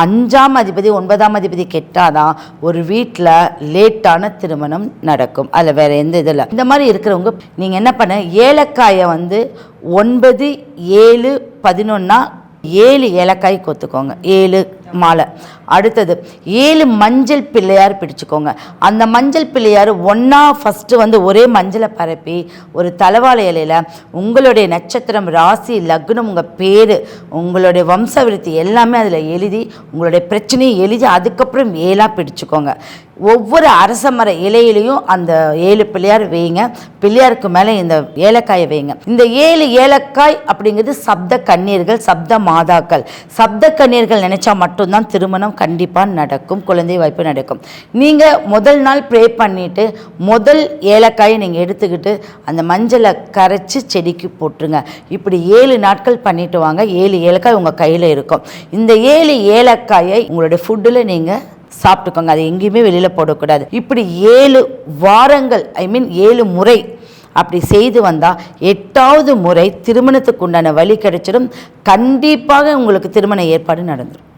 5ஆம் அதிபதி 9ஆம் அதிபதி கெட்டாதான் ஒரு வீட்டில் லேட்டான திருமணம் நடக்கும். அதில் வேறு எந்த இதில் இந்த மாதிரி இருக்கிறவங்க நீங்கள் என்ன பண்ண, ஏலக்காயை 9, 7, 11 7 ஏலக்காய் கொத்துக்கோங்க, 7 மாலை. அடுத்தது 7 மஞ்சள் பிள்ளையார் பிடிச்சிக்கோங்க. அந்த மஞ்சள் பிள்ளையார் ஒன்றா ஃபஸ்ட்டு ஒரே மஞ்சளை பரப்பி ஒரு தலவாழை இலையில் உங்களுடைய நட்சத்திரம், ராசி, லக்னம், உங்கள் பேர், உங்களுடைய வம்சவிருத்தி எல்லாமே அதில் எழுதி உங்களுடைய பிரச்சனையை எழுதி அதுக்கப்புறம் 7ஆக பிடிச்சிக்கோங்க. ஒவ்வொரு அரச மர இலையிலையும் அந்த 7 பிள்ளையார் வைங்க. பிள்ளையாருக்கு மேலே இந்த ஏலக்காயை வைங்க. இந்த 7 ஏலக்காய் அப்படிங்கிறது சப்த கண்ணீர்கள், சப்த மாதாக்கள். சப்த கண்ணீர்கள் நினைச்சா மட்டும்தான் திருமணம் கண்டிப்பாக நடக்கும், குழந்தை வாய்ப்பு நடக்கும். நீங்கள் முதல் நாள் ப்ரே பண்ணிவிட்டு முதல் ஏலக்காயை நீங்கள் எடுத்துக்கிட்டு அந்த மஞ்சளை கரைச்சி செடிக்கு போட்டுருங்க. இப்படி 7 நாட்கள் பண்ணிட்டு வாங்க. 7 ஏலக்காய் உங்கள் கையில் இருக்கும். இந்த 7 ஏலக்காயை உங்களுடைய ஃபுட்டில் நீங்கள் சாப்பிட்டுக்கோங்க. அதை எங்கேயுமே வெளியில் போடக்கூடாது. இப்படி 7 வாரங்கள் 7 முறை அப்படி செய்து வந்தால் 8ஆவது முறை திருமணத்துக்கு உண்டான வழி கிடைச்சிடும். கண்டிப்பாக உங்களுக்கு திருமண ஏற்பாடு நடந்துடும்.